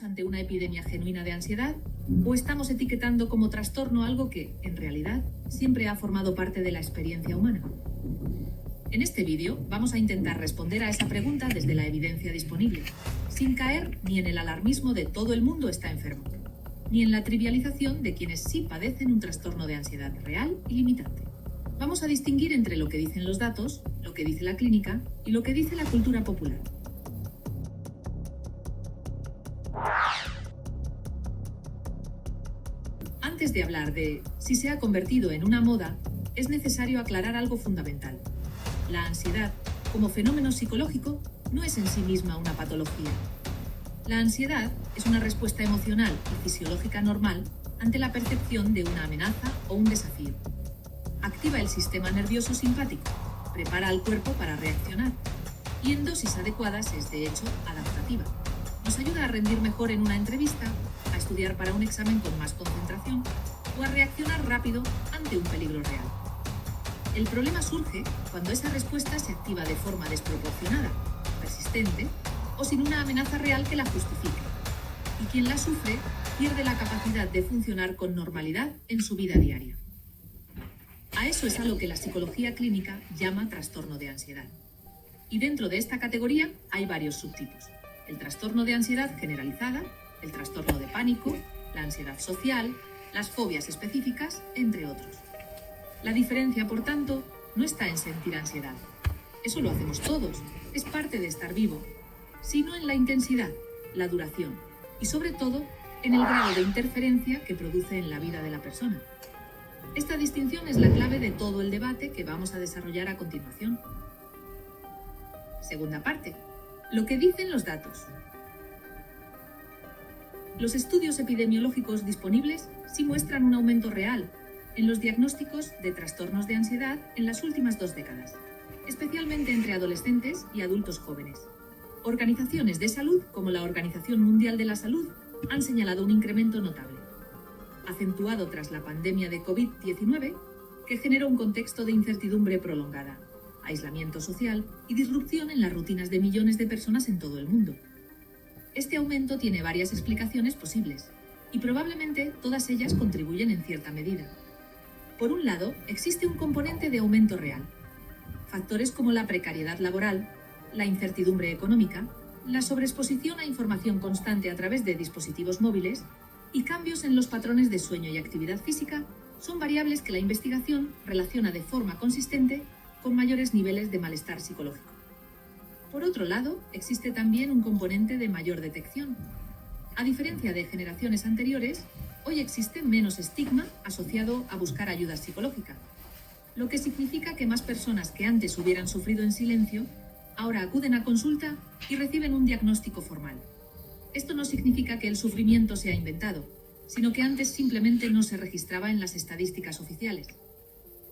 ¿Estamos ante una epidemia genuina de ansiedad o estamos etiquetando como trastorno algo que, en realidad, siempre ha formado parte de la experiencia humana? En este vídeo vamos a intentar responder a esa pregunta desde la evidencia disponible, sin caer ni en el alarmismo de todo el mundo está enfermo, ni en la trivialización de quienes sí padecen un trastorno de ansiedad real y limitante. Vamos a distinguir entre lo que dicen los datos, lo que dice la clínica y lo que dice la cultura popular. Antes de hablar de si se ha convertido en una moda, es necesario aclarar algo fundamental. La ansiedad, como fenómeno psicológico, no es en sí misma una patología. La ansiedad es una respuesta emocional y fisiológica normal ante la percepción de una amenaza o un desafío. Activa el sistema nervioso simpático, prepara al cuerpo para reaccionar y en dosis adecuadas es de hecho adaptativa. Nos ayuda a rendir mejor en una entrevista, a estudiar para un examen con más concentración o a reaccionar rápido ante un peligro real. El problema surge cuando esa respuesta se activa de forma desproporcionada, persistente o sin una amenaza real que la justifique, y quien la sufre pierde la capacidad de funcionar con normalidad en su vida diaria. A eso es a lo que la psicología clínica llama trastorno de ansiedad. Y dentro de esta categoría hay varios subtipos: el trastorno de ansiedad generalizada, el trastorno de pánico, la ansiedad social, las fobias específicas, entre otros. La diferencia, por tanto, no está en sentir ansiedad. Eso lo hacemos todos, es parte de estar vivo, sino en la intensidad, la duración y, sobre todo, en el grado de interferencia que produce en la vida de la persona. Esta distinción es la clave de todo el debate que vamos a desarrollar a continuación. Segunda parte: lo que dicen los datos. Los estudios epidemiológicos disponibles sí muestran un aumento real en los diagnósticos de trastornos de ansiedad en las últimas 2 décadas, especialmente entre adolescentes y adultos jóvenes. Organizaciones de salud, como la Organización Mundial de la Salud, han señalado un incremento notable, acentuado tras la pandemia de COVID-19, que generó un contexto de incertidumbre prolongada, aislamiento social y disrupción en las rutinas de millones de personas en todo el mundo. Este aumento tiene varias explicaciones posibles, y probablemente todas ellas contribuyen en cierta medida. Por un lado, existe un componente de aumento real. Factores como la precariedad laboral, la incertidumbre económica, la sobreexposición a información constante a través de dispositivos móviles y cambios en los patrones de sueño y actividad física son variables que la investigación relaciona de forma consistente con mayores niveles de malestar psicológico. Por otro lado, existe también un componente de mayor detección. A diferencia de generaciones anteriores, hoy existe menos estigma asociado a buscar ayuda psicológica, lo que significa que más personas que antes hubieran sufrido en silencio ahora acuden a consulta y reciben un diagnóstico formal. Esto no significa que el sufrimiento sea inventado, sino que antes simplemente no se registraba en las estadísticas oficiales.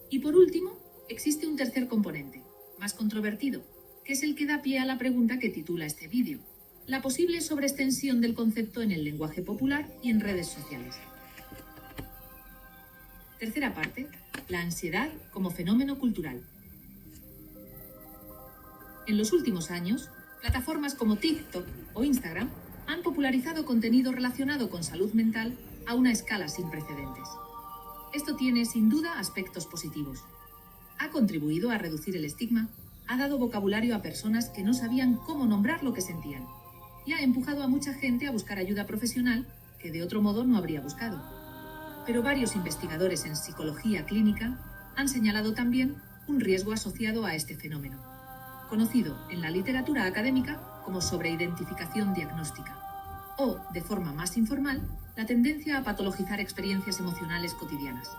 Y por último, existe un tercer componente, más controvertido, que es el que da pie a la pregunta que titula este vídeo: la posible sobreextensión del concepto en el lenguaje popular y en redes sociales. Tercera parte: la ansiedad como fenómeno cultural. En los últimos años, plataformas como TikTok o Instagram han popularizado contenido relacionado con salud mental a una escala sin precedentes. Esto tiene, sin duda, aspectos positivos. Ha contribuido a reducir el estigma, ha dado vocabulario a personas que no sabían cómo nombrar lo que sentían, y ha empujado a mucha gente a buscar ayuda profesional que de otro modo no habría buscado. Pero varios investigadores en psicología clínica han señalado también un riesgo asociado a este fenómeno, conocido en la literatura académica como sobreidentificación diagnóstica, o, de forma más informal, la tendencia a patologizar experiencias emocionales cotidianas.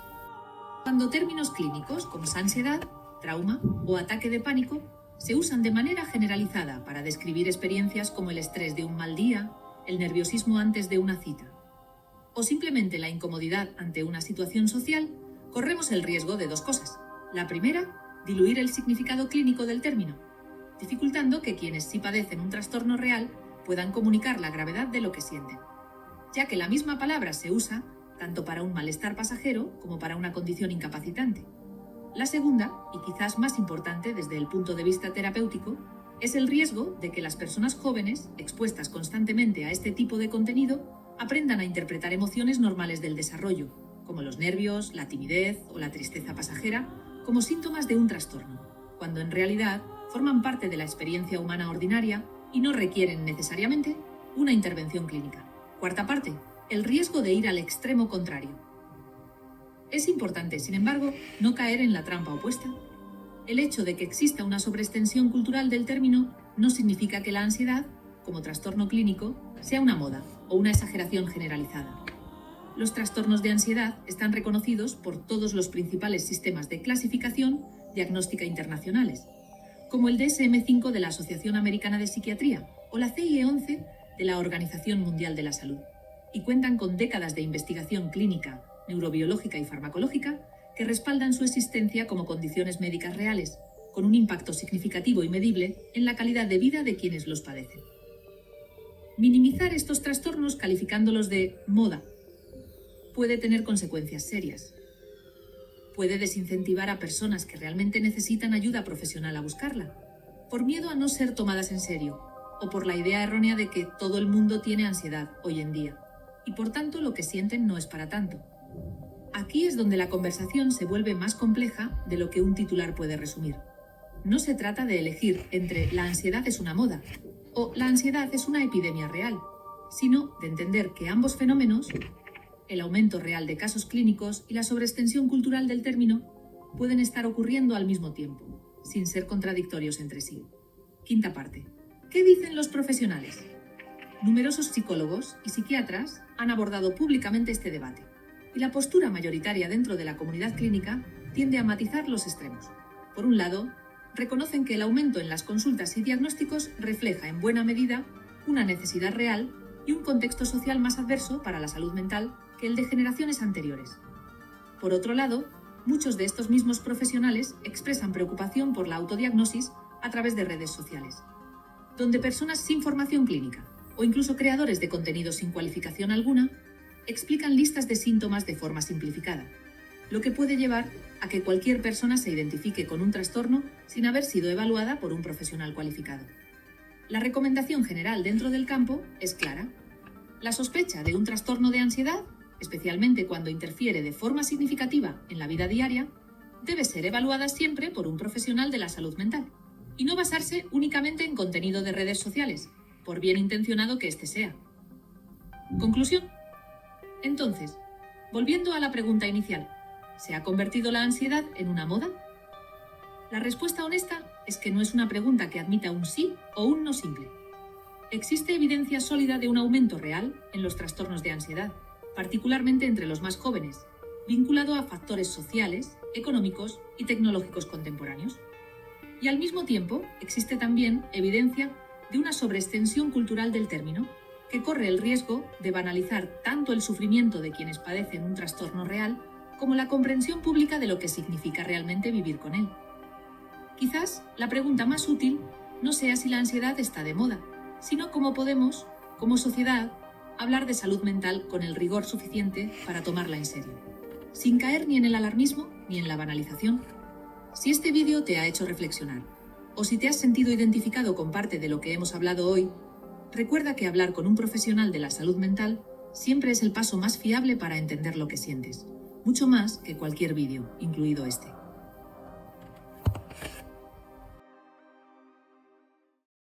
Cuando términos clínicos como ansiedad, trauma o ataque de pánico se usan de manera generalizada para describir experiencias como el estrés de un mal día, el nerviosismo antes de una cita, o simplemente la incomodidad ante una situación social, corremos el riesgo de 2 cosas. La primera, diluir el significado clínico del término, dificultando que quienes sí padecen un trastorno real puedan comunicar la gravedad de lo que sienten, ya que la misma palabra se usa tanto para un malestar pasajero como para una condición incapacitante. La segunda, y quizás más importante desde el punto de vista terapéutico, Es el riesgo de que las personas jóvenes, expuestas constantemente a este tipo de contenido, aprendan a interpretar emociones normales del desarrollo, como los nervios, la timidez o la tristeza pasajera, como síntomas de un trastorno, cuando en realidad forman parte de la experiencia humana ordinaria y no requieren necesariamente una intervención clínica. Cuarta parte, el riesgo de ir al extremo contrario. Es importante, sin embargo, no caer en la trampa opuesta. El hecho de que exista una sobreextensión cultural del término no significa que la ansiedad, como trastorno clínico, sea una moda o una exageración generalizada. Los trastornos de ansiedad están reconocidos por todos los principales sistemas de clasificación diagnóstica internacionales, como el DSM-5 de la Asociación Americana de Psiquiatría o la CIE-11 de la Organización Mundial de la Salud, y cuentan con décadas de investigación clínica, neurobiológica y farmacológica que respaldan su existencia como condiciones médicas reales, con un impacto significativo y medible en la calidad de vida de quienes los padecen. Minimizar estos trastornos calificándolos de moda puede tener consecuencias serias. Puede desincentivar a personas que realmente necesitan ayuda profesional a buscarla, por miedo a no ser tomadas en serio, o por la idea errónea de que todo el mundo tiene ansiedad hoy en día, y por tanto lo que sienten no es para tanto. Aquí es donde la conversación se vuelve más compleja de lo que un titular puede resumir. No se trata de elegir entre la ansiedad es una moda o la ansiedad es una epidemia real, sino de entender que ambos fenómenos, el aumento real de casos clínicos y la sobreextensión cultural del término, pueden estar ocurriendo al mismo tiempo, sin ser contradictorios entre sí. Quinta parte. ¿Qué dicen los profesionales? Numerosos psicólogos y psiquiatras han abordado públicamente este debate, y la postura mayoritaria dentro de la comunidad clínica tiende a matizar los extremos. Por un lado, reconocen que el aumento en las consultas y diagnósticos refleja en buena medida una necesidad real y un contexto social más adverso para la salud mental que el de generaciones anteriores. Por otro lado, muchos de estos mismos profesionales expresan preocupación por la autodiagnosis a través de redes sociales, donde personas sin formación clínica o incluso creadores de contenido sin cualificación alguna explican listas de síntomas de forma simplificada, lo que puede llevar a que cualquier persona se identifique con un trastorno sin haber sido evaluada por un profesional cualificado. La recomendación general dentro del campo es clara. La sospecha de un trastorno de ansiedad, especialmente cuando interfiere de forma significativa en la vida diaria, debe ser evaluada siempre por un profesional de la salud mental y no basarse únicamente en contenido de redes sociales, por bien intencionado que éste sea. Conclusión. Entonces, volviendo a la pregunta inicial, ¿se ha convertido la ansiedad en una moda? La respuesta honesta es que no es una pregunta que admita un sí o un no simple. Existe evidencia sólida de un aumento real en los trastornos de ansiedad, particularmente entre los más jóvenes, vinculado a factores sociales, económicos y tecnológicos contemporáneos. Y al mismo tiempo existe también evidencia de una sobreextensión cultural del término, que corre el riesgo de banalizar tanto el sufrimiento de quienes padecen un trastorno real como la comprensión pública de lo que significa realmente vivir con él. Quizás la pregunta más útil no sea si la ansiedad está de moda, sino cómo podemos, como sociedad, hablar de salud mental con el rigor suficiente para tomarla en serio, sin caer ni en el alarmismo ni en la banalización. Si este vídeo te ha hecho reflexionar, o si te has sentido identificado con parte de lo que hemos hablado hoy, recuerda que hablar con un profesional de la salud mental siempre es el paso más fiable para entender lo que sientes, mucho más que cualquier vídeo, incluido este.